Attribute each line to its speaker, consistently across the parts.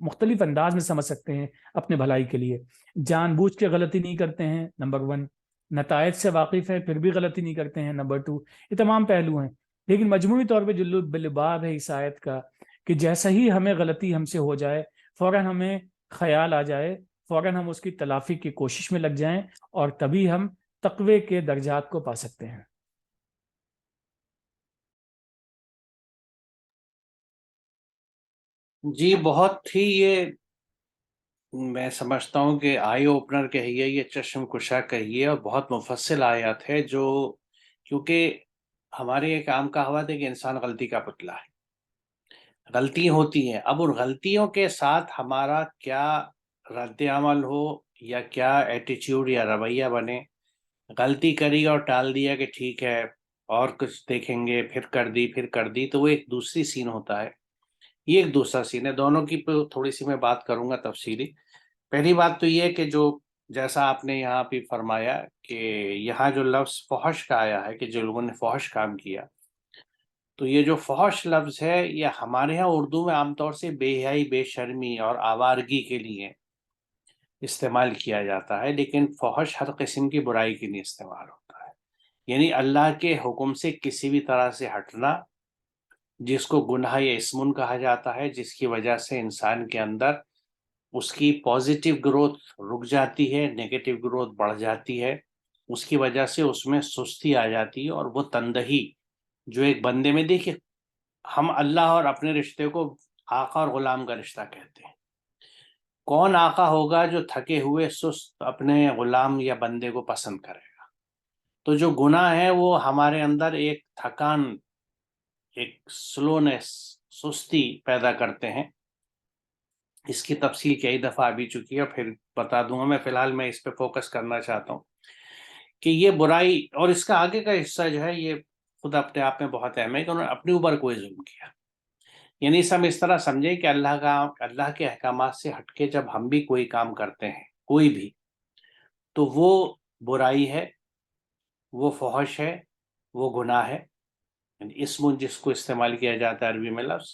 Speaker 1: مختلف انداز میں سمجھ سکتے ہیں اپنے بھلائی کے لیے. جان بوجھ کے غلطی نہیں کرتے ہیں، نمبر 1. نتائج سے واقف ہے پھر بھی غلطی نہیں کرتے ہیں، نمبر 2. یہ تمام پہلو ہیں. لیکن مجموعی طور پہ جو لباب ہے اس آیت کا کہ جیسا ہی ہمیں غلطی ہم سے ہو جائے فوراً ہمیں خیال آ جائے، فوراً ہم اس کی تلافی کی کوشش میں لگ جائیں، اور تبھی ہم تقوی کے درجات کو پا سکتے ہیں.
Speaker 2: جی بہت ہی یہ میں سمجھتا ہوں کہ آئی اوپنر کہیے، یہ چشم کشا کہیے، اور بہت مفصل آیات ہے، جو کیونکہ ہمارے ایک عام کہاوت ہے کہ انسان غلطی کا پتلا ہے، غلطی ہوتی ہیں. اب ان غلطیوں کے ساتھ ہمارا کیا رد عمل ہو یا کیا ایٹیچیوڈ یا رویہ بنے. غلطی کری اور ٹال دیا کہ ٹھیک ہے اور کچھ دیکھیں گے، پھر کر دی تو وہ ایک دوسری سین ہوتا ہے، یہ ایک دوسرا سین ہے. دونوں کی تھوڑی سی میں بات کروں گا تفصیلی. پہلی بات تو یہ کہ جو جیسا آپ نے یہاں پہ فرمایا کہ یہاں جو لفظ فحش کا آیا ہے کہ جو لوگوں نے فحش کام کیا، تو یہ جو فحش لفظ ہے یہ ہمارے ہاں اردو میں عام طور سے بے حیائی، بے شرمی اور آوارگی کے لیے استعمال کیا جاتا ہے، لیکن فحش ہر قسم کی برائی کے لیے استعمال ہوتا ہے. یعنی اللہ کے حکم سے کسی بھی طرح سے ہٹنا، جس کو گناہ یا اسمن کہا جاتا ہے، جس کی وجہ سے انسان کے اندر اس کی پازیٹیو گروتھ رک جاتی ہے، نیگیٹو گروتھ بڑھ جاتی ہے، اس کی وجہ سے اس میں سستی آ جاتی ہے، اور وہ تندہی جو ایک بندے میں، دیکھیے ہم اللہ اور اپنے رشتے کو آقا اور غلام کا رشتہ کہتے ہیں. کون آقا ہوگا جو تھکے ہوئے سست اپنے غلام یا بندے کو پسند کرے گا؟ تو جو گناہ ہے وہ ہمارے اندر ایک تھکان، ایک سلونیس، سستی پیدا کرتے ہیں. اس کی تفصیل کئی دفعہ بھی چکی ہے، پھر بتا دوں گا. فی الحال میں اس پہ فوکس کرنا چاہتا ہوں کہ یہ برائی اور اس کا آگے کا حصہ جو ہے یہ خود اپنے آپ میں بہت اہم ہے کہ انہوں نے اپنے اوپر کوئی ظلم کیا. یعنی ہم اس طرح سمجھیں کہ اللہ کے احکامات سے ہٹ کے جب ہم بھی کوئی کام کرتے ہیں، کوئی بھی، تو وہ برائی ہے، وہ فحش ہے، وہ گناہ ہے. یعنی اسم جس کو استعمال کیا جاتا ہے عربی میں لفظ،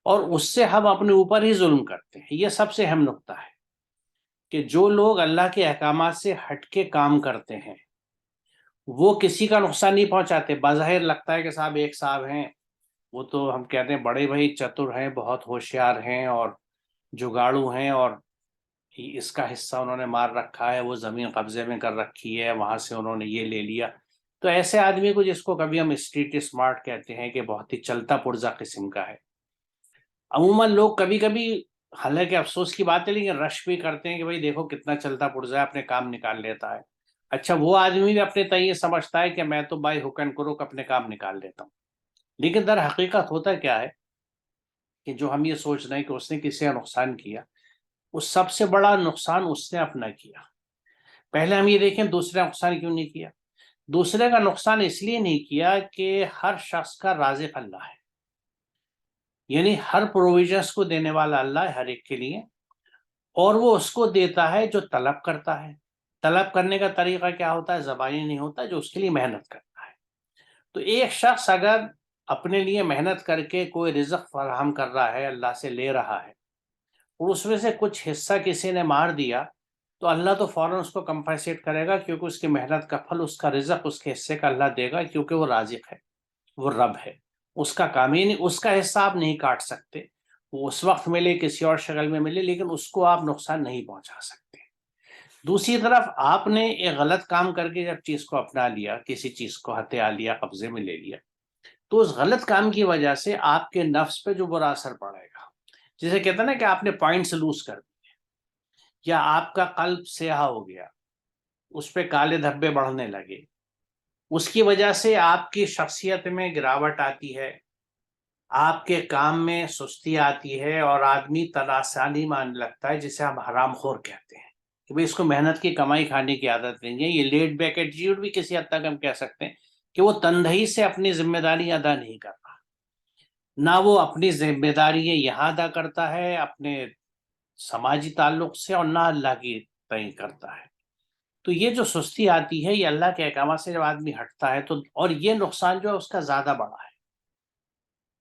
Speaker 2: اور اس سے ہم اپنے اوپر ہی ظلم کرتے ہیں. یہ سب سے اہم نقطہ ہے کہ جو لوگ اللہ کے احکامات سے ہٹ کے کام کرتے ہیں وہ کسی کا نقصان نہیں پہنچاتے. بظاہر لگتا ہے کہ صاحب ایک صاحب ہیں، وہ تو ہم کہتے ہیں بڑے بھائی چتر ہیں، بہت ہوشیار ہیں اور جگاڑو ہیں، اور اس کا حصہ انہوں نے مار رکھا ہے، وہ زمین قبضے میں کر رکھی ہے، وہاں سے انہوں نے یہ لے لیا. تو ایسے آدمی کو، جس کو کبھی ہم اسٹریٹ اسمارٹ کہتے ہیں، کہ بہت ہی چلتا پرزا قسم کا ہے، عموماً لوگ کبھی کبھی، حالانکہ افسوس کی بات ہے لیکن رش بھی کرتے ہیں کہ بھائی دیکھو کتنا چلتا پرزا ہے، اپنے کام نکال لیتا ہے. اچھا وہ آدمی بھی اپنے تئیں سمجھتا ہے کہ میں تو بائی ہک اینڈ کروک اپنے کام نکال لیتا ہوں. لیکن در حقیقت ہوتا کیا ہے کہ جو ہم یہ سوچ رہے ہیں کہ اس نے کسی کا نقصان کیا، اس سب سے بڑا نقصان اس نے اپنا کیا. پہلے ہم یہ دیکھیں دوسرے کا نقصان کیوں نہیں کیا. دوسرے کا نقصان اس لیے نہیں کیا کہ ہر شخص کا رازق اللہ ہے، یعنی ہر پروویژنس کو دینے والا اللہ ہے ہر ایک کے لیے، اور وہ اس کو دیتا ہے جو طلب کرتا ہے. طلب کرنے کا طریقہ کیا ہوتا ہے؟ زبانی نہیں ہوتا، جو اس کے لیے محنت کرتا ہے. تو ایک شخص اگر اپنے لیے محنت کر کے کوئی رزق فراہم کر رہا ہے، اللہ سے لے رہا ہے، اور اس میں سے کچھ حصہ کسی نے مار دیا، تو اللہ تو فوراً اس کو کمپنسیٹ کرے گا، کیونکہ اس کی محنت کا پھل، اس کا رزق، اس کے حصے کا اللہ دے گا، کیونکہ وہ رازق ہے، وہ رب ہے. اس کا کام ہی نہیں، اس کا حصہ آپ نہیں کاٹ سکتے. وہ اس وقت ملے، کسی اور شکل میں ملے، لیکن اس کو آپ نقصان نہیں پہنچا سکتے. دوسری طرف آپ نے ایک غلط کام کر کے جب چیز کو اپنا لیا، کسی چیز کو ہتھیا لیا، قبضے میں لے لیا، تو اس غلط کام کی وجہ سے آپ کے نفس پہ جو برا اثر پڑے گا، جسے کہتے ہیں نا کہ آپ نے پوائنٹس لوز کر دیے، یا آپ کا قلب سیاہ ہو گیا، اس پہ کالے دھبے بڑھنے لگے، اس کی وجہ سے آپ کی شخصیت میں گراوٹ آتی ہے، آپ کے کام میں سستی آتی ہے، اور آدمی تلاسانی ماننے لگتا ہے، جسے ہم حرام خور کہتے ہیں کہ بھئی اس کو محنت کی کمائی کھانے کی عادت نہیں ہے. یہ لیٹ بیک ایٹیٹیوڈ بھی کسی حد تک ہم کہہ سکتے ہیں کہ وہ تنہائی سے اپنی ذمہ داری ادا نہیں کر رہا، نہ وہ اپنی ذمہ داری یہاں ادا کرتا ہے اپنے سماجی تعلق سے، اور نہ اللہ کی تعین کرتا ہے. تو یہ جو سستی آتی ہے، یہ اللہ کے احکامات سے جب آدمی ہٹتا ہے تو، اور یہ نقصان جو ہے اس کا زیادہ بڑا ہے،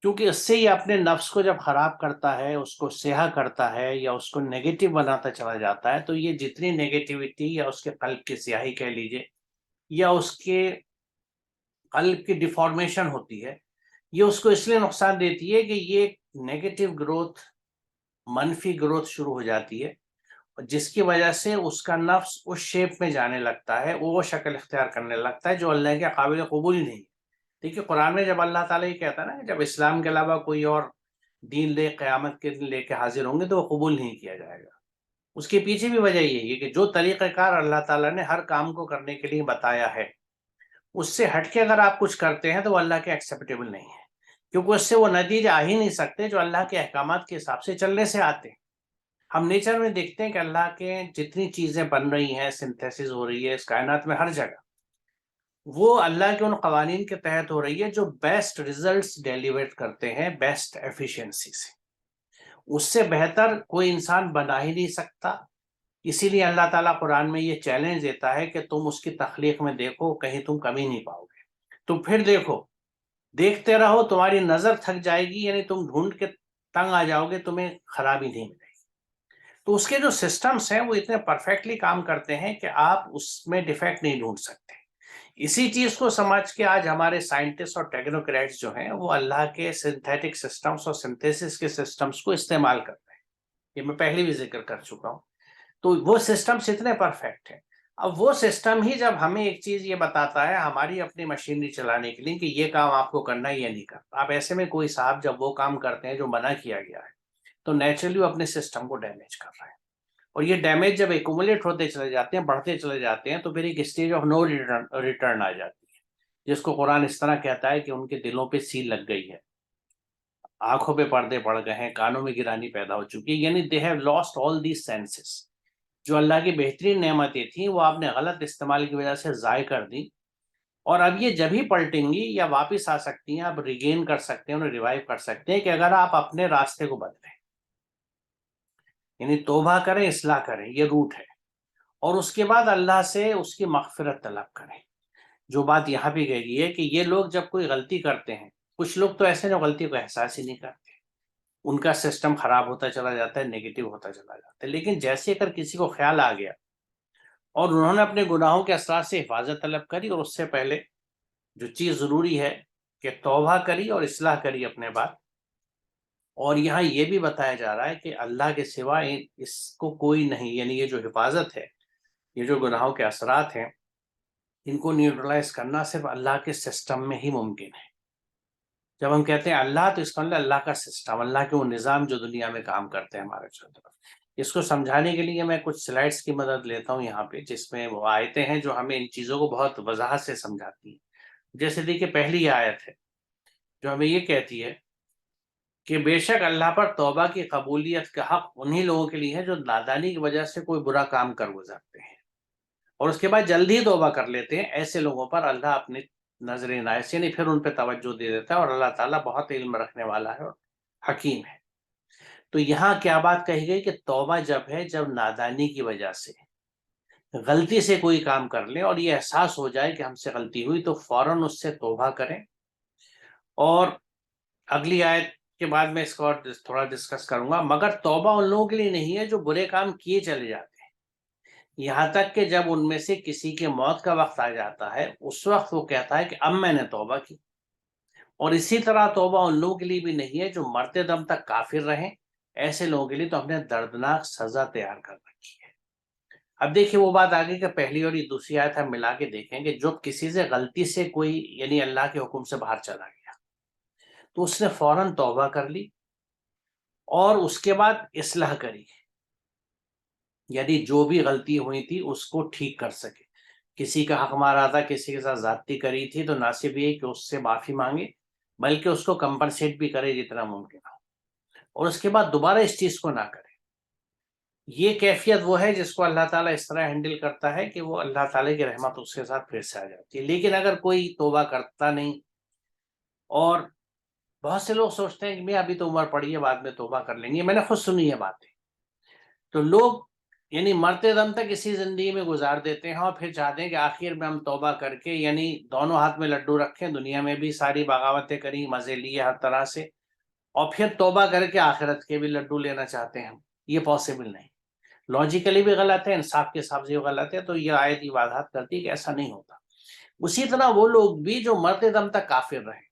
Speaker 2: کیونکہ اس سے یہ اپنے نفس کو جب خراب کرتا ہے، اس کو سیاہ کرتا ہے یا اس کو نیگیٹو بناتا چلا جاتا ہے، تو یہ جتنی نیگیٹیوٹی یا اس کے قلب کی سیاہی کہہ لیجیے یا اس کے قلب کی ڈیفارمیشن ہوتی ہے، یہ اس کو اس لیے نقصان دیتی ہے کہ یہ نیگیٹو گروتھ، منفی گروتھ شروع ہو جاتی ہے، جس کی وجہ سے اس کا نفس اس شیپ میں جانے لگتا ہے، وہ شکل اختیار کرنے لگتا ہے جو اللہ کے قابل قبول نہیں ہے۔ دیکھیے قرآن میں جب اللہ تعالیٰ یہ کہتا ہے نا کہ جب اسلام کے علاوہ کوئی اور دین لے قیامت کے دن لے کے حاضر ہوں گے تو وہ قبول نہیں کیا جائے گا، اس کے پیچھے بھی وجہ یہی ہے کہ جو طریقہ کار اللہ تعالیٰ نے ہر کام کو کرنے کے لیے بتایا ہے، اس سے ہٹ کے اگر آپ کچھ کرتے ہیں تو وہ اللہ کے ایکسیپٹیبل نہیں ہے، کیونکہ اس سے وہ نتیجے آ ہی نہیں سکتے جو اللہ کے احکامات کے حساب سے چلنے سے آتے ہیں۔ ہم نیچر میں دیکھتے ہیں کہ اللہ کے جتنی چیزیں بن رہی ہیں، سنتھیسس ہو رہی ہے اس کائنات میں ہر جگہ، وہ اللہ کے ان قوانین کے تحت ہو رہی ہے جو بیسٹ ریزلٹس ڈیلیور کرتے ہیں، بیسٹ ایفیشنسی سے۔ اس سے بہتر کوئی انسان بنا ہی نہیں سکتا۔ اسی لیے اللہ تعالیٰ قرآن میں یہ چیلنج دیتا ہے کہ تم اس کی تخلیق میں دیکھو، کہیں تم کمی نہیں پاؤ گے، تم پھر دیکھو، دیکھتے رہو، تمہاری نظر تھک جائے گی، یعنی تم ڈھونڈ کے تنگ آ جاؤ گے، تمہیں خرابی نہیں ملے گی۔ تو اس کے جو سسٹمز ہیں وہ اتنے پرفیکٹلی کام کرتے ہیں کہ آپ اس میں ڈیفیکٹ نہیں ڈھونڈ سکتے۔ اسی چیز کو سمجھ کے آج ہمارے سائنٹسٹ اور ٹیکنوکریٹس جو ہیں وہ اللہ کے سنتھیٹک سسٹمز اور سنتھیسس کے سسٹمز کو استعمال کرتے ہیں، یہ میں پہلے بھی ذکر کر چکا ہوں۔ تو وہ سسٹمز اتنے پرفیکٹ ہیں، اب وہ سسٹم ہی جب ہمیں ایک چیز یہ بتاتا ہے ہماری اپنی مشینری چلانے کے لیے کہ یہ کام آپ کو کرنا ہے یا نہیں کرنا، اب ایسے میں کوئی صاحب جب وہ کام کرتے ہیں جو منع کیا گیا ہے تو نیچرلی وہ اپنے سسٹم کو ڈیمیج کر رہے ہیں، اور یہ ڈیمیج جب ایکومولیٹ ہوتے چلے جاتے ہیں، بڑھتے چلے جاتے ہیں، تو پھر ایک اسٹیج آف نو ریٹرن آ جاتی ہے، جس کو قرآن اس طرح کہتا ہے کہ ان کے دلوں پہ سیل لگ گئی ہے، آنکھوں پہ پردے پڑ گئے ہیں، کانوں میں گرانی پیدا ہو چکی ہے، یعنی they have lost all these senses. جو اللہ کی بہترین نعمتیں تھیں وہ آپ نے غلط استعمال کی وجہ سے ضائع کر دی، اور اب یہ جب ہی پلٹیں گی یا واپس آ سکتی ہیں، آپ ریگین کر سکتے ہیں، انہیں ریوائیو کر سکتے ہیں کہ اگر آپ اپنے راستے کو بدلیں، یعنی توبہ کریں، اصلاح کریں، یہ روٹ ہے، اور اس کے بعد اللہ سے اس کی مغفرت طلب کریں۔ جو بات یہاں پہ کہی ہے کہ یہ لوگ جب کوئی غلطی کرتے ہیں، کچھ لوگ تو ایسے جو غلطی کو احساس ہی نہیں کرتے، ان کا سسٹم خراب ہوتا چلا جاتا ہے، نیگیٹو ہوتا چلا جاتا ہے، لیکن جیسے اگر کسی کو خیال آ گیا اور انہوں نے اپنے گناہوں کے اثرات سے حفاظت طلب کری، اور اس سے پہلے جو چیز ضروری ہے کہ توبہ کری اور اصلاح کری اپنے بعد، اور یہاں یہ بھی بتایا جا رہا ہے کہ اللہ کے سوا اس کو کوئی نہیں، یعنی یہ جو حفاظت ہے، یہ جو گناہوں کے اثرات ہیں، ان کو نیوٹرلائز کرنا صرف اللہ کے سسٹم میں ہی ممکن ہے۔ جب ہم کہتے ہیں اللہ، تو اس کا مطلب اللہ کا سسٹم، اللہ کے وہ نظام جو دنیا میں کام کرتے ہیں ہمارے چاروں طرف۔ اس کو سمجھانے کے لیے میں کچھ سلائڈس کی مدد لیتا ہوں یہاں پہ، جس میں وہ آیتیں ہیں جو ہمیں ان چیزوں کو بہت وضاحت سے سمجھاتی ہیں۔ جیسے دیکھیے پہلی یہ آیت ہے جو ہمیں یہ کہتی ہے کہ بے شک اللہ پر توبہ کی قبولیت کا حق انہی لوگوں کے لیے ہے جو نادانی کی وجہ سے کوئی برا کام کر گزرتے ہیں اور اس کے بعد جلدی توبہ کر لیتے ہیں، ایسے لوگوں پر اللہ اپنی نظر عنایت سے، یعنی پھر ان پہ توجہ دے دیتا ہے، اور اللہ تعالیٰ بہت علم رکھنے والا ہے اور حکیم ہے۔ تو یہاں کیا بات کہی گئی کہ توبہ جب ہے جب نادانی کی وجہ سے غلطی سے کوئی کام کر لیں اور یہ احساس ہو جائے کہ ہم سے غلطی ہوئی، تو فوراً اس سے توبہ کریں۔ اور اگلی آیت کے بعد میں اس کو اور تھوڑا ڈسکس کروں گا، مگر توبہ ان لوگوں کے لیے نہیں ہے جو برے کام کیے چلے جاتے ہیں، یہاں تک کہ جب ان میں سے کسی کے موت کا وقت آ جاتا ہے، اس وقت وہ کہتا ہے کہ اب میں نے توبہ کی۔ اور اسی طرح توبہ ان لوگوں کے لیے بھی نہیں ہے جو مرتے دم تک کافر رہیں، ایسے لوگوں کے لیے تو ہم نے دردناک سزا تیار کر رکھی ہے۔ اب دیکھیے وہ بات آگے کہ پہلی اور یہ دوسری آیت ہم ملا کے دیکھیں کہ جب کسی سے غلطی سے کوئی یعنی اللہ کے حکم سے باہر چلا گیا تو اس نے فوراً توبہ کر لی اور اس کے بعد اصلاح کری، یعنی جو بھی غلطی ہوئی تھی اس کو ٹھیک کر سکے۔ کسی کا حق مارا تھا، کسی کے ساتھ زیادتی کری تھی، تو نہ صرف یہ کہ اس سے معافی مانگے بلکہ اس کو کمپنسیٹ بھی کرے جتنا ممکن ہو، اور اس کے بعد دوبارہ اس چیز کو نہ کرے۔ یہ کیفیت وہ ہے جس کو اللہ تعالیٰ اس طرح ہینڈل کرتا ہے کہ وہ اللہ تعالیٰ کی رحمت اس کے ساتھ پھر سے آ جاتی ہے۔ لیکن اگر کوئی توبہ کرتا نہیں، اور بہت سے لوگ سوچتے ہیں کہ میں ابھی تو عمر پڑی ہے، بعد میں توبہ کر لیں گے، میں نے خود سنی ہے باتیں، تو لوگ یعنی مرتے دم تک اسی زندگی میں گزار دیتے ہیں اور پھر چاہتے ہیں کہ آخر میں ہم توبہ کر کے یعنی دونوں ہاتھ میں لڈو رکھیں، دنیا میں بھی ساری بغاوتیں کری، مزے لیے ہر طرح سے، اور پھر توبہ کر کے آخرت کے بھی لڈو لینا چاہتے ہیں ہم. یہ پاسبل نہیں، لاجیکلی بھی غلط ہے، انصاف کے حساب سے بھی غلط ہے. تو یہ آیت یہ وضاحت کرتی ہے کہ ایسا نہیں ہوتا. اسی طرح وہ لوگ بھی جو مرتے دم تک کافر رہے.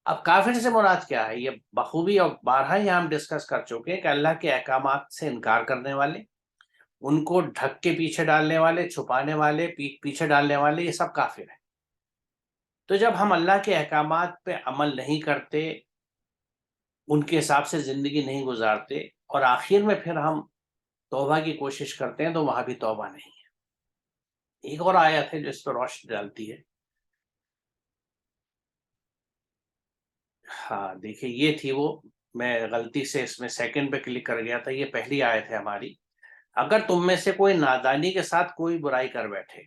Speaker 2: اب کافر سے مراد کیا ہے؟ یہ بخوبی اور بارہا ہی ہم ڈسکس کر چکے ہیں کہ اللہ کے احکامات سے انکار کرنے والے، ان کو ڈھک کے پیچھے ڈالنے والے، چھپانے والے، پیچھے ڈالنے والے، یہ سب کافر ہیں. تو جب ہم اللہ کے احکامات پہ عمل نہیں کرتے، ان کے حساب سے زندگی نہیں گزارتے، اور آخر میں پھر ہم توبہ کی کوشش کرتے ہیں، تو وہاں بھی توبہ نہیں ہے. ایک اور آیت ہے جو اس پر روشنی ڈالتی ہے. ہاں دیکھیے، یہ تھی وہ، میں غلطی سے اس میں سیکنڈ پہ کلک کر گیا تھا. یہ پہلی آیت ہے ہماری. اگر تم میں سے کوئی نادانی کے ساتھ کوئی برائی کر بیٹھے،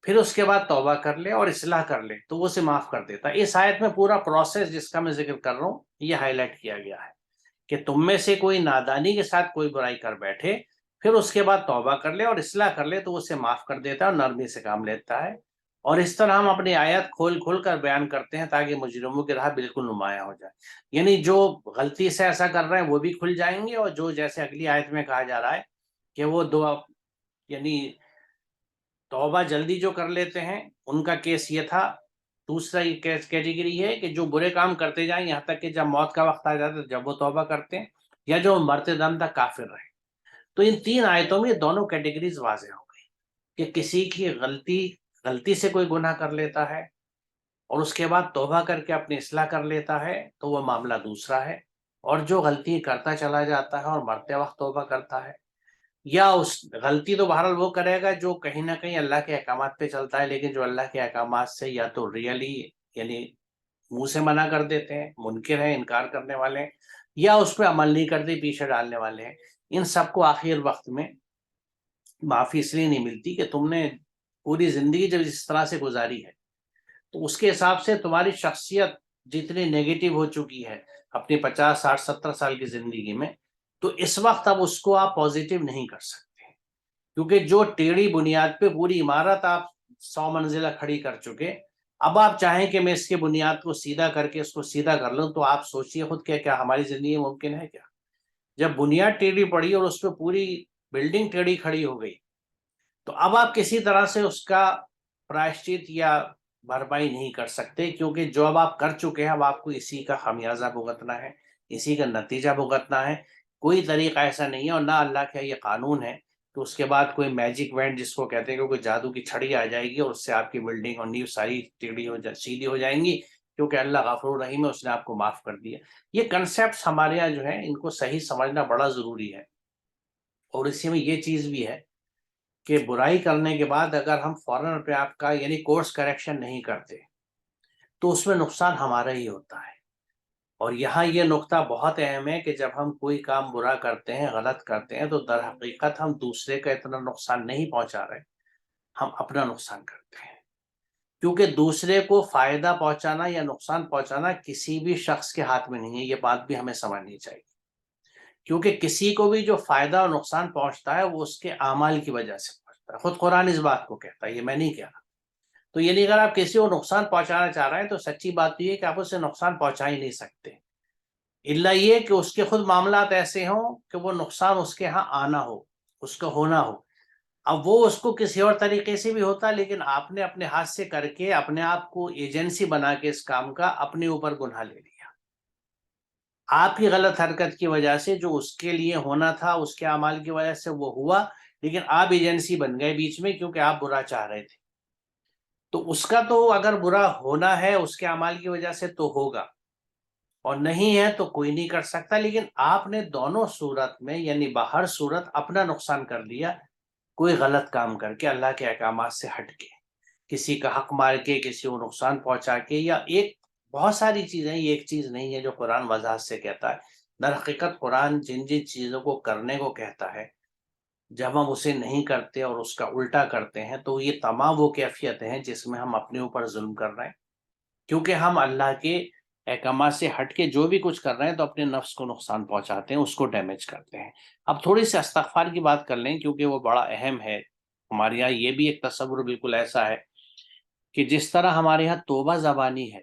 Speaker 2: پھر اس کے بعد توبہ کر لے اور اصلاح کر لے، تو وہ اسے معاف کر دیتا ہے. اس آیت میں پورا پروسیس جس کا میں ذکر کر رہا ہوں یہ ہائی لائٹ کیا گیا ہے کہ تم میں سے کوئی نادانی کے ساتھ کوئی برائی کر بیٹھے، پھر اس کے بعد توبہ کر لے اور اصلاح کر لے، تو وہ اسے معاف کر دیتا ہے اور نرمی سے کام لیتا ہے. اور اس طرح ہم اپنی آیت کھول کھول کر بیان کرتے ہیں تاکہ مجرموں کی راہ بالکل نمایاں ہو جائے. یعنی جو غلطی سے ایسا کر رہے ہیں وہ بھی کھل جائیں گے، اور جو جیسے اگلی آیت میں کہا جا رہا ہے کہ وہ یعنی توبہ جلدی جو کر لیتے ہیں ان کا کیس یہ تھا. دوسرا یہ کیٹیگری ہے کہ جو برے کام کرتے جائیں یہاں تک کہ جب موت کا وقت آ جاتا ہے جب وہ توبہ کرتے ہیں، یا جو مرتے دم تک کافر رہے. تو ان تین آیتوں میں دونوں کیٹیگریز واضح ہو گئی کہ کسی کی غلطی سے کوئی گناہ کر لیتا ہے اور اس کے بعد توبہ کر کے اپنی اصلاح کر لیتا ہے تو وہ معاملہ دوسرا ہے. اور جو غلطی کرتا چلا جاتا ہے اور مرتے وقت توبہ کرتا ہے، یا اس غلطی تو بہرحال وہ کرے گا جو کہیں نہ کہیں اللہ کے احکامات پہ چلتا ہے، لیکن جو اللہ کے احکامات سے یا تو ریئلی یعنی منہ سے منع کر دیتے ہیں، منکر ہیں، انکار کرنے والے ہیں، یا اس پہ عمل نہیں کرتے، پیچھے ڈالنے والے ہیں، ان سب کو آخر وقت میں معافی اس لیے نہیں ملتی کہ تم نے پوری زندگی جب اس طرح سے گزاری ہے تو اس کے حساب سے تمہاری شخصیت جتنی نیگیٹو ہو چکی ہے اپنی 50 60 70 سال کی زندگی میں، تو اس وقت اب اس کو آپ پازیٹیو نہیں کر سکتے، کیونکہ جو ٹیڑھی بنیاد پہ پوری عمارت آپ 100 منزلہ کھڑی کر چکے، اب آپ چاہیں کہ میں اس کی بنیاد کو سیدھا کر کے اس کو سیدھا کر لوں، تو آپ سوچئے خود کہ کیا ہماری زندگی میں ممکن ہے؟ کیا جب بنیاد ٹیڑھی پڑی اور اس پہ پوری بلڈنگ ٹیڑھی کھڑی ہو گئی، تو اب آپ کسی طرح سے اس کا پراشچت یا بھرپائی نہیں کر سکتے، کیونکہ جو اب آپ کر چکے ہیں اب آپ کو اسی کا خمیازہ بھگتنا ہے، اسی کا نتیجہ بھگتنا ہے. کوئی طریقہ ایسا نہیں ہے، اور نہ اللہ کا یہ قانون ہے کہ اس کے بعد کوئی میجک وینڈ جس کو کہتے ہیں کہ کوئی جادو کی چھڑی آ جائے گی اور اس سے آپ کی بلڈنگ اور نیو ساری سیدھی ہو جائیں گی، کیونکہ اللہ غفور رحیم ہے، اس نے آپ کو معاف کر دیا. یہ کنسیپٹس ہمارے یہاں جو ہیں ان کو صحیح سمجھنا بڑا ضروری ہے. اور اسی میں یہ چیز بھی ہے کہ برائی کرنے کے بعد اگر ہم فوراً اپنے آپ کا یعنی کورس کریکشن نہیں کرتے تو اس میں نقصان ہمارا ہی ہوتا ہے. اور یہاں یہ نقطہ بہت اہم ہے کہ جب ہم کوئی کام برا کرتے ہیں، غلط کرتے ہیں، تو در حقیقت ہم دوسرے کا اتنا نقصان نہیں پہنچا رہے، ہم اپنا نقصان کرتے ہیں. کیونکہ دوسرے کو فائدہ پہنچانا یا نقصان پہنچانا کسی بھی شخص کے ہاتھ میں نہیں ہے. یہ بات بھی ہمیں سمجھنی چاہیے، کیونکہ کسی کو بھی جو فائدہ اور نقصان پہنچتا ہے وہ اس کے اعمال کی وجہ سے پہنچتا ہے. خود قرآن اس بات کو کہتا ہے، یہ میں نہیں کہہ رہا. تو یعنی اگر آپ کسی کو نقصان پہنچانا چاہ رہے ہیں تو سچی بات یہ ہے کہ آپ اسے نقصان پہنچا ہی نہیں سکتے، الا یہ کہ اس کے خود معاملات ایسے ہوں کہ وہ نقصان اس کے ہاں آنا ہو، اس کا ہونا ہو. اب وہ اس کو کسی اور طریقے سے بھی ہوتا، لیکن آپ نے اپنے ہاتھ سے کر کے اپنے آپ کو ایجنسی بنا کے اس کام کا اپنے اوپر گناہ لے لیا. آپ کی غلط حرکت کی وجہ سے جو اس کے لیے ہونا تھا، اس کے اعمال کی وجہ سے وہ ہوا، لیکن آپ ایجنسی بن گئے بیچ میں کیونکہ آپ برا چاہ رہے تھے. تو اس کا تو اگر برا ہونا ہے اس کے اعمال کی وجہ سے تو ہوگا، اور نہیں ہے تو کوئی نہیں کر سکتا. لیکن آپ نے دونوں صورت میں یعنی باہر صورت اپنا نقصان کر لیا، کوئی غلط کام کر کے، اللہ کے احکامات سے ہٹ کے، کسی کا حق مار کے، کسی کو نقصان پہنچا کے، یا ایک بہت ساری چیزیں، یہ ایک چیز نہیں ہے جو قرآن وضاحت سے کہتا ہے. در حقیقت قرآن جن جن چیزوں کو کرنے کو کہتا ہے، جب ہم اسے نہیں کرتے اور اس کا الٹا کرتے ہیں تو یہ تمام وہ کیفیتیں ہیں جس میں ہم اپنے اوپر ظلم کر رہے ہیں، کیونکہ ہم اللہ کے احکامات سے ہٹ کے جو بھی کچھ کر رہے ہیں تو اپنے نفس کو نقصان پہنچاتے ہیں، اس کو ڈیمیج کرتے ہیں۔ اب تھوڑی سی استغفار کی بات کر لیں کیونکہ وہ بڑا اہم ہے۔ ہمارے یہاں یہ بھی ایک تصور بالکل ایسا ہے کہ جس طرح ہمارے یہاں توبہ زبانی ہے،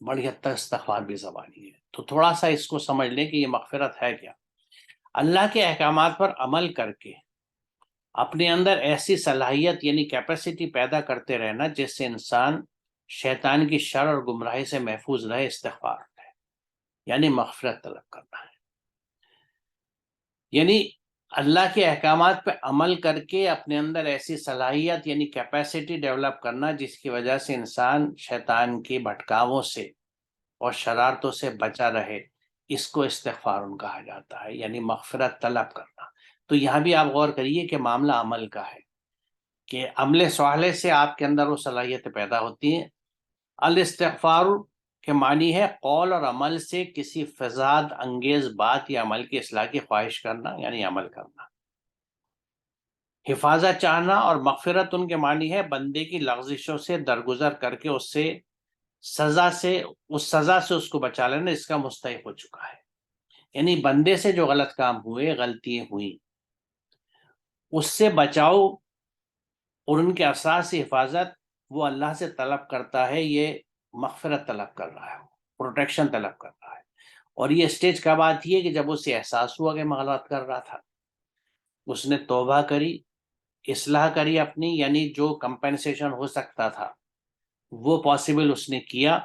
Speaker 2: بڑی حد تک استغفار بھی زبانی ہے۔ تو تھوڑا سا اس کو سمجھ لیں کہ یہ مغفرت ہے کیا۔ اللہ کے احکامات پر عمل کر کے اپنے اندر ایسی صلاحیت یعنی کیپیسٹی پیدا کرتے رہنا جس سے انسان شیطان کی شر اور گمراہی سے محفوظ رہے، استغفار ہے، یعنی مغفرت طلب کرنا ہے۔ یعنی اللہ کے احکامات پہ عمل کر کے اپنے اندر ایسی صلاحیت یعنی کیپیسٹی ڈیولپ کرنا جس کی وجہ سے انسان شیطان کی بھٹکاووں سے اور شرارتوں سے بچا رہے، اس کو استغفار کہا جاتا ہے، یعنی مغفرت طلب کرنا۔ تو یہاں بھی آپ غور کریے کہ معاملہ عمل کا ہے، کہ عمل صالح سے آپ کے اندر وہ صلاحیتیں پیدا ہوتی ہیں۔ الاستغفار کے معنی ہے قول اور عمل سے کسی فساد انگیز بات یا عمل کی اصلاح کی خواہش کرنا، یعنی عمل کرنا۔ حفاظت چاہنا اور مغفرت ان کے معنی ہے بندے کی لغزشوں سے درگزر کر کے اس سزا سے اس کو بچا لینا اس کا مستحق ہو چکا ہے۔ یعنی بندے سے جو غلط کام ہوئے، غلطیاں ہوئیں، اس سے بچاؤ اور ان کے اثرات سے حفاظت وہ اللہ سے طلب کرتا ہے، یہ مغفرت طلب کر رہا ہے، پروٹیکشن طلب کر رہا ہے۔ اور یہ اسٹیج کب آتی ہے کہ جب اسے احساس ہوا کہ میں غلط کر رہا تھا، اس نے توبہ کری، اصلاح کری اپنی، یعنی جو کمپنسیشن ہو سکتا تھا وہ پاسبل اس نے کیا،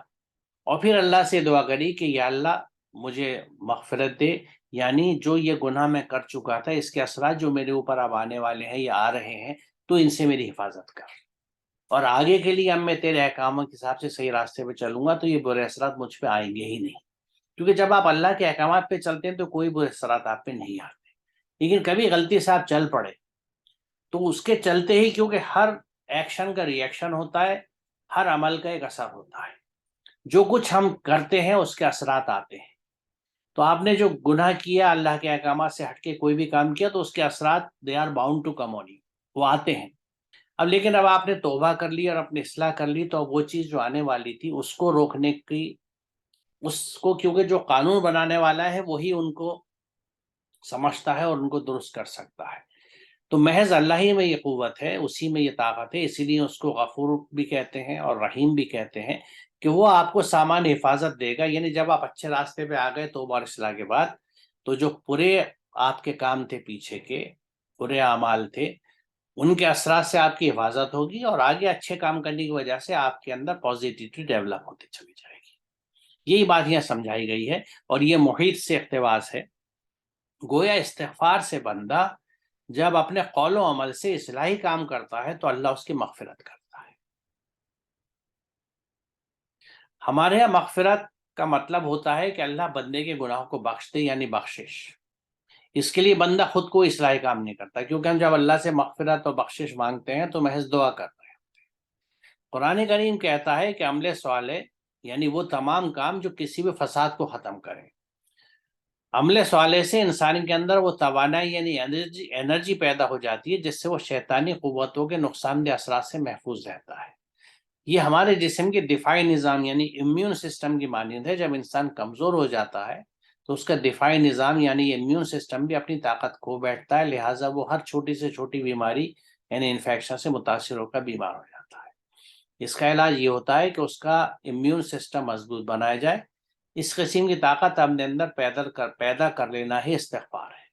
Speaker 2: اور پھر اللہ سے دعا کری کہ یا اللہ مجھے مغفرت دے، یعنی جو یہ گناہ میں کر چکا تھا اس کے اثرات جو میرے اوپر اب آنے والے ہیں یا آ رہے ہیں تو ان سے میری حفاظت کر، اور آگے کے لیے اب میں تیرے احکاموں کے حساب سے صحیح راستے پہ چلوں گا تو یہ برے اثرات مجھ پہ آئیں گے ہی نہیں، کیونکہ جب آپ اللہ کے احکامات پہ چلتے ہیں تو کوئی برے اثرات آپ پہ نہیں آتے۔ لیکن کبھی غلطی سے آپ چل پڑے تو اس کے چلتے ہی، کیونکہ ہر ایکشن کا ری ایکشن ہوتا ہے، ہر عمل کا ایک اثر ہوتا ہے، جو کچھ ہم کرتے ہیں اس کے اثرات آتے ہیں۔ تو آپ نے جو گناہ کیا، اللہ کے احکامات سے ہٹ کے کوئی بھی کام کیا، تو اس کے اثرات they are bound to come on you, وہ آتے ہیں۔ اب لیکن اب آپ نے توبہ کر لی اور اپنی اصلاح کر لی تو اب وہ چیز جو آنے والی تھی اس کو روکنے کی، اس کو، کیونکہ جو قانون بنانے والا ہے وہی ان کو سمجھتا ہے اور ان کو درست کر سکتا ہے، تو محض اللہ ہی میں یہ قوت ہے، اسی میں یہ طاقت ہے، اسی لیے اس کو غفور بھی کہتے ہیں اور رحیم بھی کہتے ہیں، کہ وہ آپ کو سامان حفاظت دے گا۔ یعنی جب آپ اچھے راستے پہ آ گئے توبہ اور اصلاح کے بعد، تو جو برے آپ کے کام تھے، پیچھے کے برے اعمال تھے، ان کے اثرات سے آپ کی حفاظت ہوگی، اور آگے اچھے کام کرنے کی وجہ سے آپ کے اندر پازیٹیوٹی ڈیولپ ہوتی چلی جائے گی۔ یہی بات یہاں سمجھائی گئی ہے، اور یہ محیط سے اقتباس ہے۔ گویا استغفار سے بندہ جب اپنے قول و عمل سے اصلاحی کام کرتا ہے تو اللہ اس کی مغفرت کرتا ہے۔ ہمارے یہاں مغفرت کا مطلب ہوتا ہے کہ اللہ بندے کے گناہوں کو بخش دے، یعنی بخشش۔ اس کے لیے بندہ خود کو اصلاحی کام نہیں کرتا، کیونکہ ہم جب اللہ سے مغفرت اور بخشش مانگتے ہیں تو محض دعا کرتے ہیں۔ قرآن کریم کہتا ہے کہ عمل صالح یعنی وہ تمام کام جو کسی بھی فساد کو ختم کریں۔ عمل صالح سے انسان کے اندر وہ توانائی یعنی انرجی پیدا ہو جاتی ہے جس سے وہ شیطانی قوتوں کے نقصان دہ اثرات سے محفوظ رہتا ہے۔ یہ ہمارے جسم کے دفاعی نظام یعنی امیون سسٹم کی مانند ہے۔ جب انسان کمزور ہو جاتا ہے تو اس کا دفاعی نظام یعنی امیون سسٹم بھی اپنی طاقت کھو بیٹھتا ہے، لہٰذا وہ ہر چھوٹی سے چھوٹی بیماری یعنی انفیکشن سے متاثر ہو کر بیمار ہو جاتا ہے۔ اس کا علاج یہ ہوتا ہے کہ اس کا امیون سسٹم مضبوط بنایا جائے۔ اس قسم کی طاقت اپنے اندر پیدا کر لینا ہی استغفار ہے،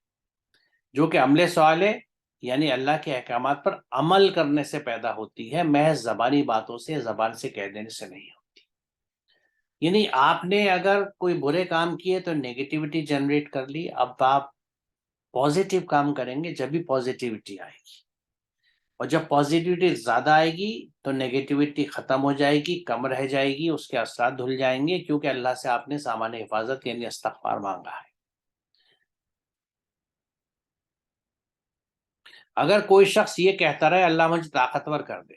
Speaker 2: جو کہ عمل صالح یعنی اللہ کے احکامات پر عمل کرنے سے پیدا ہوتی ہے، محض زبانی باتوں سے، زبان سے کہہ دینے سے نہیں ہوتی۔ یعنی آپ نے اگر کوئی برے کام کیے تو نیگیٹیوٹی جنریٹ کر لی، اب آپ پازیٹیو کام کریں گے جب بھی پازیٹیوٹی آئے گی، اور جب پازیٹیوٹی زیادہ آئے گی تو نیگیٹیوٹی ختم ہو جائے گی، کم رہ جائے گی، اس کے اثرات دھل جائیں گے، کیونکہ اللہ سے آپ نے سامان حفاظت یعنی استغفار مانگا ہے۔ اگر کوئی شخص یہ کہتا رہے اللہ مجھے طاقتور کر دے،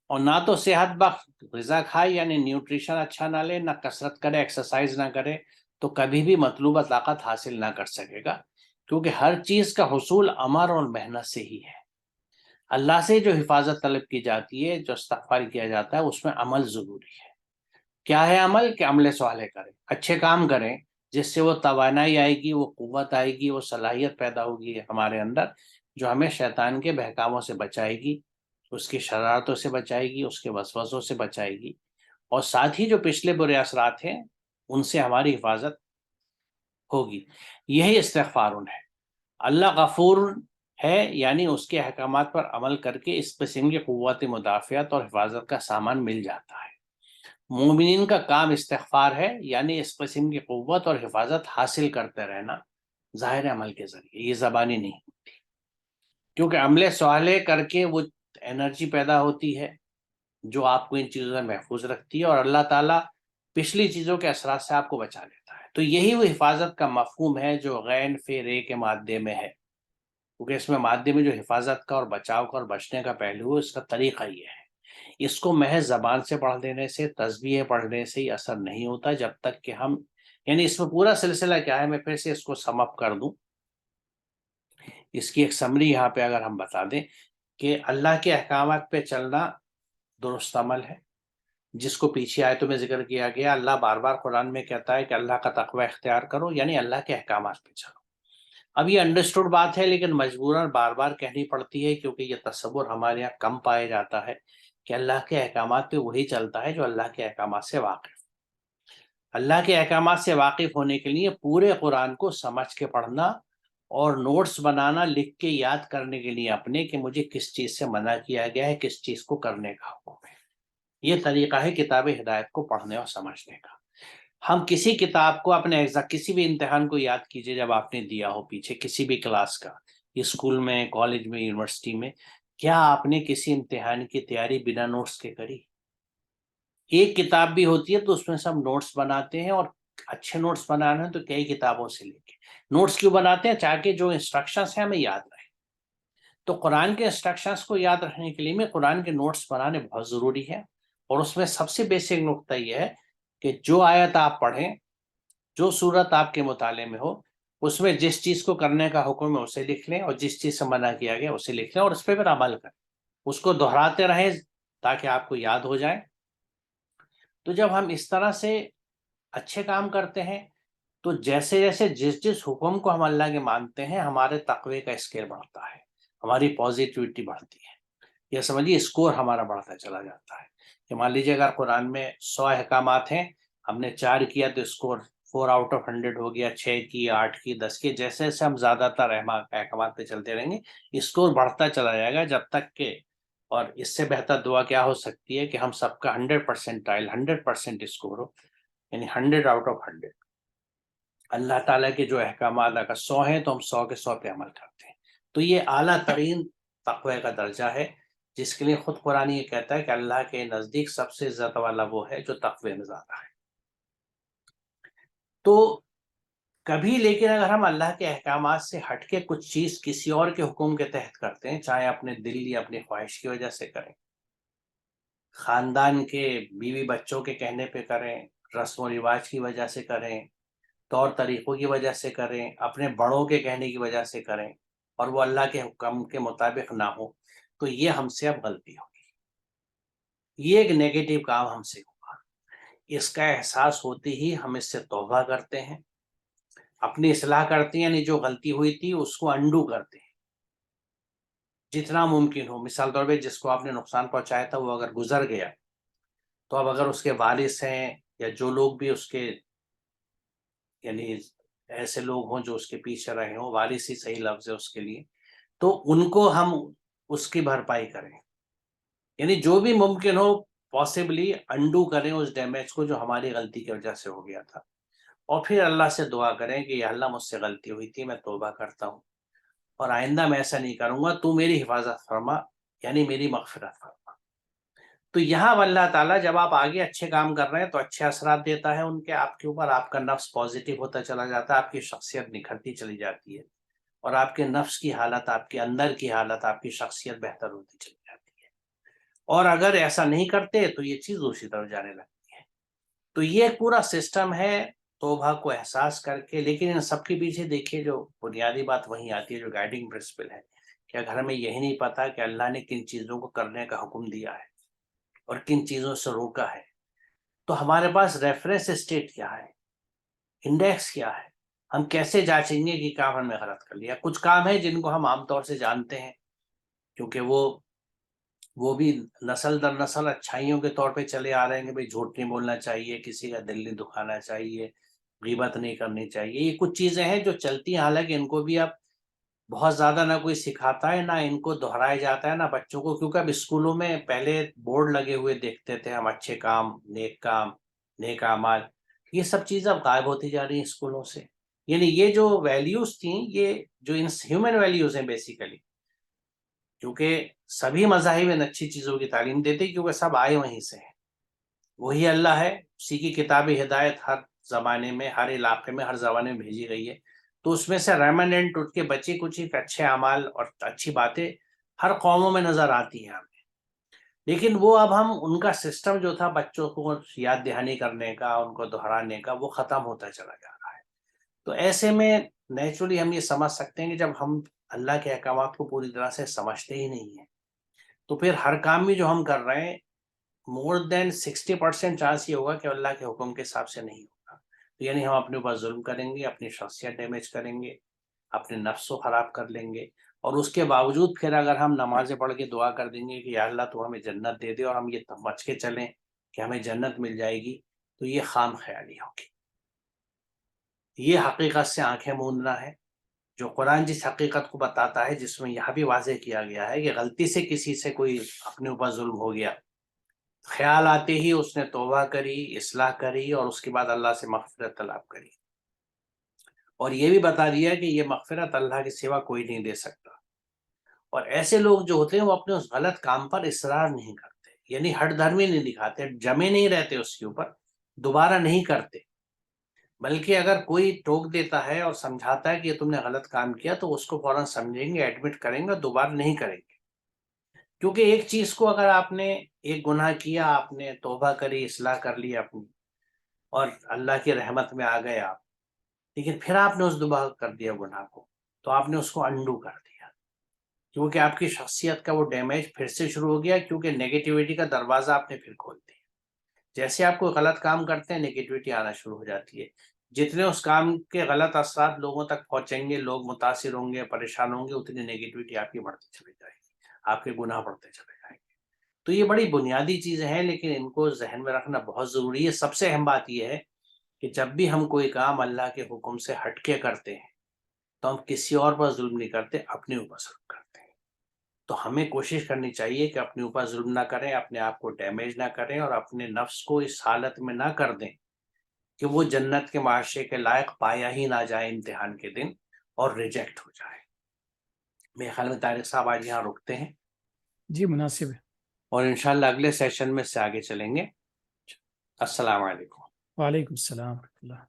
Speaker 2: اور نہ تو صحت بخش غذا کھائے یعنی نیوٹریشن اچھا نہ لے، نہ کثرت کرے، ایکسرسائز نہ کرے، تو کبھی بھی مطلوبہ طاقت حاصل نہ کر سکے گا، کیونکہ ہر چیز کا حصول عمل اور محنت سے ہی ہے۔ اللہ سے جو حفاظت طلب کی جاتی ہے، جو استغفار کیا جاتا ہے، اس میں عمل ضروری ہے۔ کیا ہے عمل؟ کہ عمل صالح کریں، اچھے کام کریں، جس سے وہ توانائی آئے گی، وہ قوت آئے گی، وہ صلاحیت پیدا ہوگی ہمارے اندر، جو ہمیں شیطان کے بہکاووں سے بچائے گی، اس کی شرارتوں سے بچائے گی، اس کے وسوسوں سے بچائے گی، اور ساتھ ہی جو پچھلے برے اثرات ہیں ان سے ہماری حفاظت ہوگی۔ یہی استغفار ہے۔ اللہ غفور ہے، یعنی اس کے احکامات پر عمل کر کے اس قسم کی قوت مدافعت اور حفاظت کا سامان مل جاتا ہے۔ مومنین کا کام استغفار ہے، یعنی اس قسم کی قوت اور حفاظت حاصل کرتے رہنا ظاہر عمل کے ذریعے، یہ زبانی نہیں ہوتی، کیونکہ عمل صالح کر کے وہ انرجی پیدا ہوتی ہے جو آپ کو ان چیزوں سے محفوظ رکھتی ہے، اور اللہ تعالیٰ پچھلی چیزوں کے اثرات سے آپ کو بچا لیتا ہے۔ تو یہی وہ حفاظت کا مفہوم ہے جو غین فے رے کے مادے میں ہے، کیونکہ اس میں مادے میں جو حفاظت کا اور بچاؤ کا اور بچنے کا پہلو ہے، اس کا طریقہ یہ ہے۔ اس کو محض زبان سے پڑھ دینے سے، تسبیح پڑھنے سے ہی اثر نہیں ہوتا، جب تک کہ ہم، یعنی اس میں پورا سلسلہ کیا ہے، میں پھر سے اس کو سم اپ کر دوں، اس کی ایک سمری یہاں پہ اگر ہم بتا دیں کہ اللہ کے احکامات پہ چلنا درست عمل ہے، جس کو پیچھے آیتوں میں ذکر کیا گیا۔ اللہ بار بار قرآن میں کہتا ہے کہ اللہ کا تقوی اختیار کرو، یعنی اللہ کے احکامات پہ چلو۔ اب یہ انڈرسٹوڈ بات ہے، لیکن مجبوراً بار بار کہنی پڑتی ہے، کیونکہ یہ تصور ہمارے یہاں کم پایا جاتا ہے کہ اللہ کے احکامات پہ وہی چلتا ہے جو اللہ کے احکامات سے واقف۔ اللہ کے احکامات سے واقف ہونے کے لیے پورے قرآن کو سمجھ کے پڑھنا اور نوٹس بنانا، لکھ کے یاد کرنے کے لیے اپنے، کہ مجھے کس چیز سے منع کیا گیا ہے، کس چیز کو کرنے کا حکم ہے۔ یہ طریقہ ہے کتاب ہدایت کو پڑھنے اور سمجھنے کا۔ ہم کسی کتاب کو اپنے کسی بھی امتحان کو یاد کیجئے جب آپ نے دیا ہو پیچھے کسی بھی کلاس کا، اسکول میں، کالج میں، یونیورسٹی میں، کیا آپ نے کسی امتحان کی تیاری بنا نوٹس کے کری؟ ایک کتاب بھی ہوتی ہے تو اس میں سب نوٹس بناتے ہیں، اور اچھے نوٹس بنانے ہیں تو کئی کتابوں سے لے کے نوٹس کیوں بناتے ہیں؟ تاکہ جو انسٹرکشنز ہیں ہمیں یاد رہے۔ تو قرآن کے انسٹرکشنز کو یاد رکھنے کے لیے میں قرآن کے نوٹس بنانے بہت ضروری ہے، اور اس میں سب سے بیسک نقطہ یہ ہے کہ جو آیت آپ پڑھیں، جو صورت آپ کے مطالعے میں ہو، اس میں جس چیز کو کرنے کا حکم ہے اسے لکھ لیں، اور جس چیز سے منع کیا گیا اسے لکھ لیں، اور اس پہ پھر عمل کریں، اس کو دہراتے رہیں تاکہ آپ کو یاد ہو جائے۔ تو جب ہم اس طرح سے اچھے کام کرتے ہیں تو جیسے جیسے جس حکم کو ہم اللہ کے مانتے ہیں، ہمارے تقوی کا اسکیل بڑھتا ہے، ہماری پازیٹیوٹی بڑھتی ہے، یہ سمجھیے اسکور ہمارا بڑھتا چلا جاتا ہے۔ کہ مان لیجیے اگر قرآن میں 100 احکامات ہیں، ہم نے 4 کیا تو اسکور 4 آؤٹ آف 100 ہو گیا، 6 کی، 8 کی، 10 کی، جیسے جیسے ہم زیادہ تر احکامات پہ چلتے رہیں گے اسکور بڑھتا چلا جائے گا، جب تک کہ، اور اس سے بہتر دعا کیا ہو سکتی ہے کہ ہم سب کا 100% 100% اسکور ہو، یعنی 100 آؤٹ آف 100۔ اللہ تعالیٰ کے جو احکامات اگر 100 ہیں تو ہم 100 کے 100 پہ عمل کرتے ہیں۔ تو یہ اعلیٰ ترین تقوی کا درجہ ہے، جس کے لیے خود قرآن یہ کہتا ہے کہ اللہ کے نزدیک سب سے عزت والا وہ ہے جو تقوی میں زیادہ ہے۔ تو کبھی لیکن اگر ہم اللہ کے احکامات سے ہٹ کے کچھ چیز کسی اور کے حکم کے تحت کرتے ہیں، چاہے اپنے دل یا اپنی خواہش کی وجہ سے کریں، خاندان کے بیوی بچوں کے کہنے پہ کریں، رسم و رواج کی وجہ سے کریں، طور طریقوں کی وجہ سے کریں، اپنے بڑوں کے کہنے کی وجہ سے کریں، اور وہ اللہ کے حکم کے مطابق نہ ہو، تو یہ ہم سے اب غلطی ہوگی، یہ ایک نیگیٹو کام ہم سے ہوگا۔ اس کا احساس ہوتے ہی ہم اس سے توبہ کرتے ہیں، اپنی اصلاح کرتے ہیں، یعنی جو غلطی ہوئی تھی اس کو انڈو کرتے ہیں جتنا ممکن ہو۔ مثال طور پہ جس کو آپ نے نقصان پہنچایا تھا وہ اگر گزر گیا، تو اب اگر اس کے وارث ہیں یا جو لوگ بھی اس کے، یعنی ایسے لوگ ہوں جو اس کے پیچھے رہے ہوں، وارث ہی صحیح لفظ ہے اس کے لیے، تو ان کو ہم اس کی بھرپائی کریں، یعنی جو بھی ممکن ہو پاسبلی انڈو کریں اس ڈیمیج کو جو ہماری غلطی کی وجہ سے ہو گیا تھا، اور پھر اللہ سے دعا کریں کہ یا اللہ مجھ سے غلطی ہوئی تھی، میں توبہ کرتا ہوں، اور آئندہ میں ایسا نہیں کروں گا، تو میری حفاظت فرما، یعنی میری مغفرت فرما۔ تو یہاں اللہ تعالیٰ جب آپ آگے اچھے کام کر رہے ہیں تو اچھے اثرات دیتا ہے ان کے آپ کے اوپر، آپ کا نفس پازیٹیو ہوتا چلا جاتا ہے، آپ کی شخصیت نکھرتی چلی جاتی ہے، اور آپ کے نفس کی حالت، آپ کے اندر کی حالت، آپ کی شخصیت بہتر ہوتی چلی جاتی ہے۔ اور اگر ایسا نہیں کرتے تو یہ چیز دوسری طرف جانے لگتی ہے۔ تو یہ ایک پورا سسٹم ہے توبہ کو احساس کر کے، لیکن ان سب کے پیچھے دیکھیے جو بنیادی بات وہیں آتی ہے جو گائیڈنگ پرنسپل ہے، کہ اگر ہمیں یہی نہیں پتا کہ اللہ نے کن چیزوں کو کرنے کا حکم دیا ہے اور کن چیزوں سے روکا ہے، تو ہمارے پاس ریفرنس اسٹیٹ کیا ہے، انڈیکس کیا ہے، ہم کیسے جانچیں گے کہ کام ہم نے غلط کر لیا. کچھ کام ہے جن کو ہم عام طور سے جانتے ہیں کیونکہ وہ بھی نسل در نسل اچھائیوں کے طور پہ چلے آ رہے ہیں کہ بھئی جھوٹ نہیں بولنا چاہیے، کسی کا دل نہیں دکھانا چاہیے، غیبت نہیں کرنی چاہیے. یہ کچھ چیزیں ہیں جو چلتی ہیں، حالانکہ ان کو بھی اب بہت زیادہ نہ کوئی سکھاتا ہے، نہ ان کو دہرایا جاتا ہے، نہ بچوں کو. کیونکہ اب اسکولوں میں پہلے بورڈ لگے ہوئے دیکھتے تھے ہم، اچھے کام، نیک اعمال. یہ سب چیزیں اب غائب ہوتی جا رہی ہیں اسکولوں سے. یعنی یہ جو ویلیوز تھیں، یہ جو ہیومن ویلیوز ہیں بیسیکلی، کیونکہ سبھی مذاہب ان اچھی چیزوں کی تعلیم دیتے ہیں کیونکہ سب آئے وہیں سے ہیں. وہی اللہ ہے، اسی کی کتاب ہدایت ہر زمانے میں، ہر علاقے میں، ہر زمانے میں بھیجی گئی ہے. تو اس میں سے ریمننٹ اٹھ کے بچی کچھ ایک اچھے اعمال اور اچھی باتیں ہر قوموں میں نظر آتی ہیں ہمیں. لیکن وہ اب ہم ان کا سسٹم جو تھا بچوں کو یاد دہانی کرنے کا، ان کو دہرانے کا، وہ ختم ہوتا چلا جا رہا ہے. تو ایسے میں نیچرلی ہم یہ سمجھ سکتے ہیں کہ جب ہم اللہ کے احکامات کو پوری طرح سے سمجھتے ہی نہیں ہیں تو پھر ہر کام بھی جو ہم کر رہے ہیں مور دین 60% چانس یہ ہوگا کہ اللہ کے حکم کے حساب سے نہیں ہوگا. یعنی ہم اپنے اوپر ظلم کریں گے، اپنی شخصیت ڈیمیج کریں گے، اپنے نفس کو خراب کر لیں گے. اور اس کے باوجود پھر اگر ہم نمازیں پڑھ کے دعا کر دیں گے کہ یا اللہ تو ہمیں جنت دے دے، اور ہم یہ سمجھ کے چلیں کہ ہمیں جنت مل جائے گی، تو یہ خام خیالی ہوگی. یہ حقیقت سے آنکھیں موندنا ہے. جو قرآن جس حقیقت کو بتاتا ہے، جس میں یہاں بھی واضح کیا گیا ہے کہ غلطی سے کسی سے کوئی اپنے اوپر ظلم ہو گیا، خیال آتے ہی اس نے توبہ کری، اصلاح کری، اور اس کے بعد اللہ سے مغفرت طلب کری. اور یہ بھی بتا دیا کہ یہ مغفرت اللہ کے سوا کوئی نہیں دے سکتا. اور ایسے لوگ جو ہوتے ہیں وہ اپنے اس غلط کام پر اصرار نہیں کرتے، یعنی ہٹ دھرمی نہیں دکھاتے، جمے نہیں رہتے اس کے اوپر، دوبارہ نہیں کرتے. بلکہ اگر کوئی ٹوک دیتا ہے اور سمجھاتا ہے کہ یہ تم نے غلط کام کیا تو اس کو فوراً سمجھیں گے، ایڈمٹ کریں گے، دوبارہ نہیں کریں گے. کیونکہ ایک چیز کو اگر آپ نے ایک گناہ کیا، آپ نے توبہ کری، اصلاح کر لی اپنی، اور اللہ کی رحمت میں آ گئے آپ، لیکن پھر آپ نے اس دوبارہ کر دیا گناہ کو، تو آپ نے اس کو انڈو کر دیا. کیونکہ آپ کی شخصیت کا وہ ڈیمیج پھر سے شروع ہو گیا، کیونکہ نیگیٹیوٹی کا دروازہ آپ نے پھر کھول دیا. جیسے آپ کوئی غلط کام کرتے ہیں نیگیٹیوٹی آنا شروع ہو جاتی ہے. جتنے اس کام کے غلط اثرات لوگوں تک پہنچیں گے، لوگ متاثر ہوں گے، پریشان ہوں گے، اتنی نیگیٹیوٹی آپ کی بڑھتی چلی جائے گی، آپ کے گناہ بڑھتے چلے جائیں گے. تو یہ بڑی بنیادی چیزیں ہیں، لیکن ان کو ذہن میں رکھنا بہت ضروری ہے. سب سے اہم بات یہ ہے کہ جب بھی ہم کوئی کام اللہ کے حکم سے ہٹ کے کرتے ہیں تو ہم کسی اور پر ظلم نہیں کرتے، اپنے اوپر ظلم کرتے ہیں. تو ہمیں کوشش کرنی چاہیے کہ اپنے اوپر ظلم نہ کریں، اپنے آپ کو ڈیمیج نہ کریں، اور اپنے نفس کو اس حالت میں نہ کر دیں کہ وہ جنت کے معاشرے کے لائق پایا ہی نہ جائے امتحان کے دن، اور ریجیکٹ ہو جائے. میرے خیال میں طارق صاحب آج یہاں رکتے ہیں،
Speaker 1: جی مناسب ہے.
Speaker 2: اور انشاءاللہ اگلے سیشن میں سے آگے چلیں گے. السلام علیکم.
Speaker 1: وعلیکم السلام ورحمۃ اللہ.